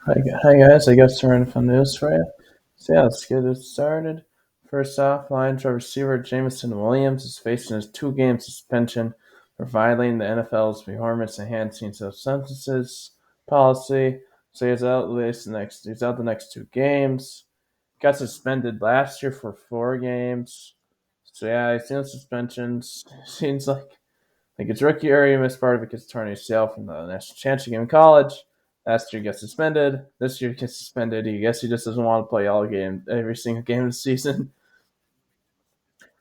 Hi guys, I got some random news for you. So yeah, let's get it started. First off, Lions wide receiver Jameson Williams is facing a two-game suspension for violating the NFL's performance enhancing substances policy. So he's out the next two games. Got suspended last year for 4 games. So yeah, he's seen suspensions. Seems like his rookie year, he missed part of it because torn ACL from the national championship game in college. Last year, he gets suspended. This year, he gets suspended. He guess he just doesn't want to play every single game of the season.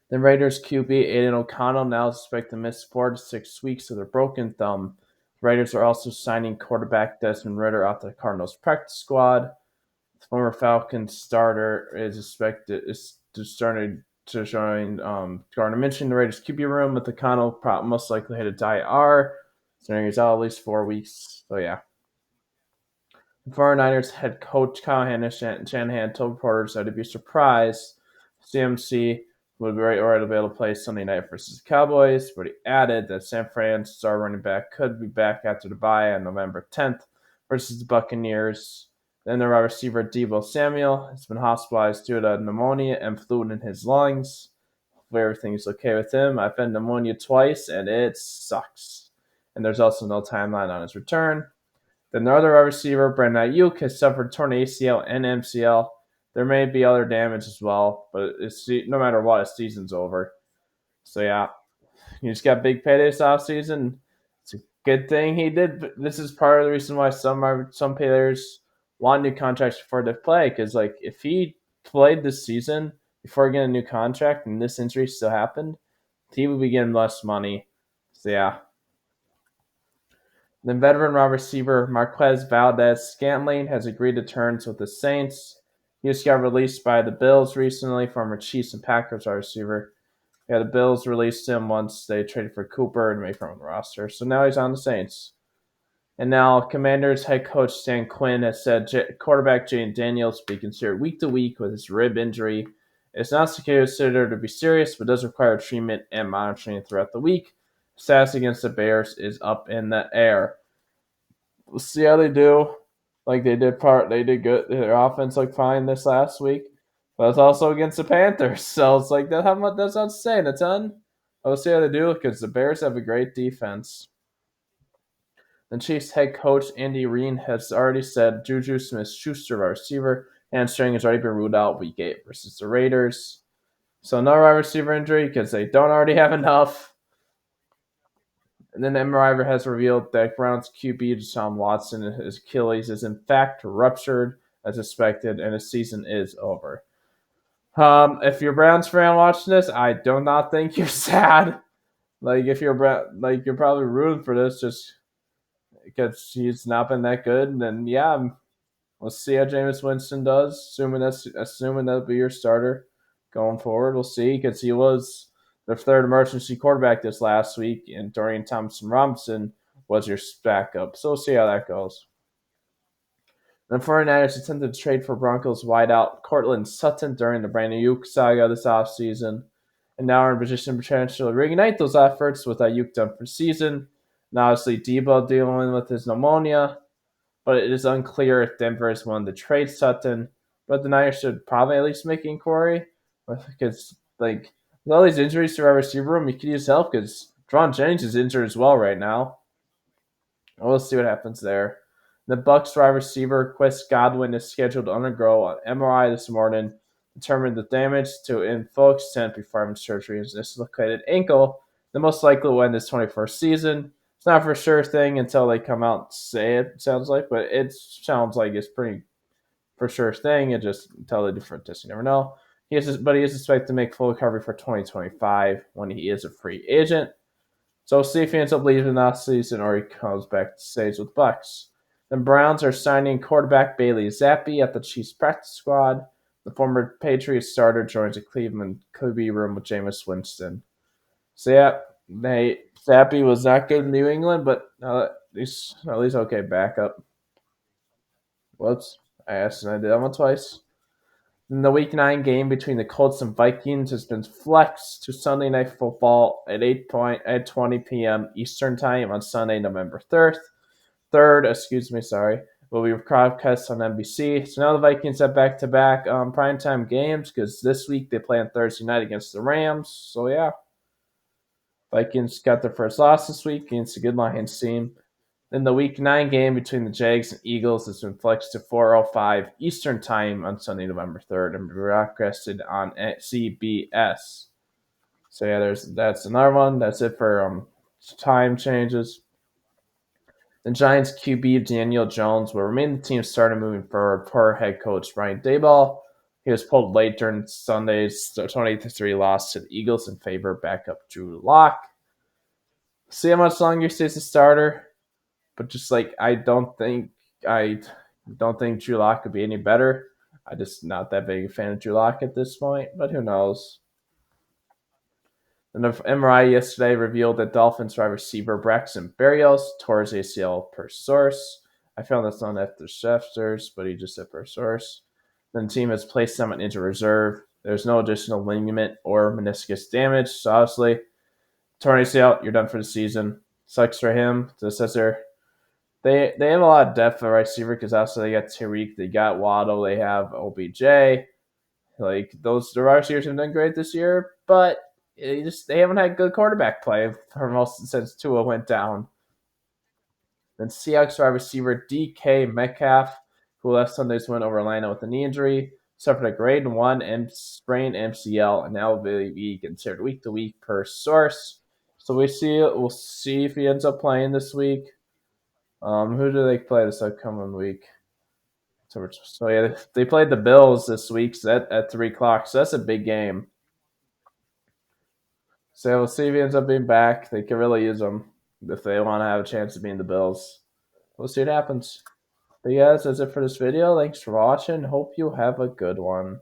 The Raiders QB Aiden O'Connell now is expected to miss 4 to 6 weeks with a broken thumb. The Raiders are also signing quarterback Desmond Ridder out the Cardinals practice squad. The former Falcons starter is starting to join Gardner Minshew in the Raiders QB room with O'Connell most likely headed to IR. So he's out at least 4 weeks. So yeah. The 49ers head coach Kyle Shanahan told reporters that he'd be surprised CMC would be right to be able to play Sunday night versus the Cowboys, but he added that San Fran's star running back could be back after the bye on November 10th versus the Buccaneers. Then the wide receiver Deebo Samuel has been hospitalized due to pneumonia and fluid in his lungs. Hopefully everything's okay with him. I've had pneumonia twice and it sucks. And there's also no timeline on his return. The other wide receiver, Brandon Ayuk, has suffered torn ACL and MCL. There may be other damage as well, but no matter what, his season's over. So yeah, he just got big paydays off season. It's a good thing he did. But this is part of the reason why some players want new contracts before they play. Because like if he played this season before getting a new contract and this injury still happened, he would be getting less money. So yeah, then veteran wide receiver Marquez Valdez-Scantling has agreed to terms with the Saints. He just got released by the Bills recently, former Chiefs and Packers wide receiver. Yeah, the Bills released him once they traded for Cooper and made him on the roster. So now he's on the Saints. And now Commanders head coach Stan Quinn has said quarterback Jayden Daniels will be considered week to week with his rib injury. It's not considered to be serious, but does require treatment and monitoring throughout the week. Status against the Bears is up in the air. We'll see how they do. Like they did good. Their offense looked fine this last week, but it's also against the Panthers. So it's like that. How much that's not saying a ton. We'll see how they do because the Bears have a great defense. The Chiefs head coach Andy Reid has already said Juju Smith-Schuster, our receiver, hamstring has already been ruled out week 8 versus the Raiders. So no wide receiver injury because they don't already have enough. And then MRI has revealed that Browns QB Deshaun Watson, his Achilles is in fact ruptured as expected, and his season is over. If you're a Browns fan watching this, I do not think you're sad. Like if you're probably rooting for this just because he's not been that good. And then yeah, we'll see how Jameis Winston does. Assuming that'll be your starter going forward. We'll see because he was their third emergency quarterback this last week, and Dorian Thompson-Robinson was your backup. So we'll see how that goes. The 49ers attempted to trade for Broncos wideout Cortland Sutton during the Brandon Ayuk saga this offseason, and now are in position to potentially reignite those efforts with Ayuk done for the season. Now, obviously, Debo dealing with his pneumonia, but it is unclear if Denver is willing to trade Sutton. But the Niners should probably at least make inquiry because, like, with all these injuries to our receiver room, you could use help because Dron Jennings is injured as well right now. We'll see what happens there. The Bucks wide receiver Chris Godwin is scheduled to undergo an MRI this morning, determined the damage to in full extent performance surgery is dislocated ankle. The most likely will end his 21st season. It's not for sure thing until they come out and say it. Sounds like, but it sounds like it's pretty for sure thing. It just until they do for this, you never know. He is expected to make full recovery for 2025 when he is a free agent. So we'll see if he ends up leaving that season or he comes back to stays with Bucks. The Browns are signing quarterback Bailey Zappi at the Chiefs practice squad. The former Patriots starter joins the Cleveland QB room with Jameis Winston. So yeah, Zappi was not good in New England, but at least okay backup. Whoops, I asked and I did that one twice. And the Week 9 game between the Colts and Vikings has been flexed to Sunday Night Football at 20 p.m. Eastern Time on Sunday, November 3rd. Excuse me, sorry. will be broadcast on NBC. So now the Vikings have back-to-back primetime games because this week they play on Thursday night against the Rams. So yeah, Vikings got their first loss this week against a good Lions team. Then the Week 9 game between the Jags and Eagles has been flexed to 4:05 Eastern Time on Sunday, November 3rd, and broadcasted on CBS. So yeah, that's another one. That's it for time changes. The Giants QB Daniel Jones will remain the team's starter moving forward per head coach Brian Daboll. He was pulled late during Sunday's 20-3 loss to the Eagles in favor of backup Drew Lock. See how much longer he stays a starter, but just like I don't think Drew Lock could be any better. I just not that big a fan of Drew Lock at this point, but who knows? An MRI yesterday revealed that Dolphins wide receiver Braxton Berrios tore his ACL per source. I found that's not after Schefter's, but he just said per source. Then the team has placed him into reserve. There's no additional ligament or meniscus damage, so obviously, torn ACL, you're done for the season. Sucks for him. This says they have a lot of depth at receiver because also they got Tariq, they got Waddle, they have OBJ. Like the wide receivers have done great this year, but they haven't had good quarterback play for most since Tua went down. Then Seahawks wide receiver DK Metcalf, who left Sunday's win over Atlanta with a knee injury, suffered a grade 1 sprained MCL and now will be considered week to week per source. So we'll see if he ends up playing this week. Who do they play this upcoming week? So yeah, they played the Bills this week at 3:00. So that's a big game. So we'll see if he ends up being back. They could really use him if they want to have a chance of being the Bills. We'll see what happens. But yeah, that's it for this video. Thanks for watching. Hope you have a good one.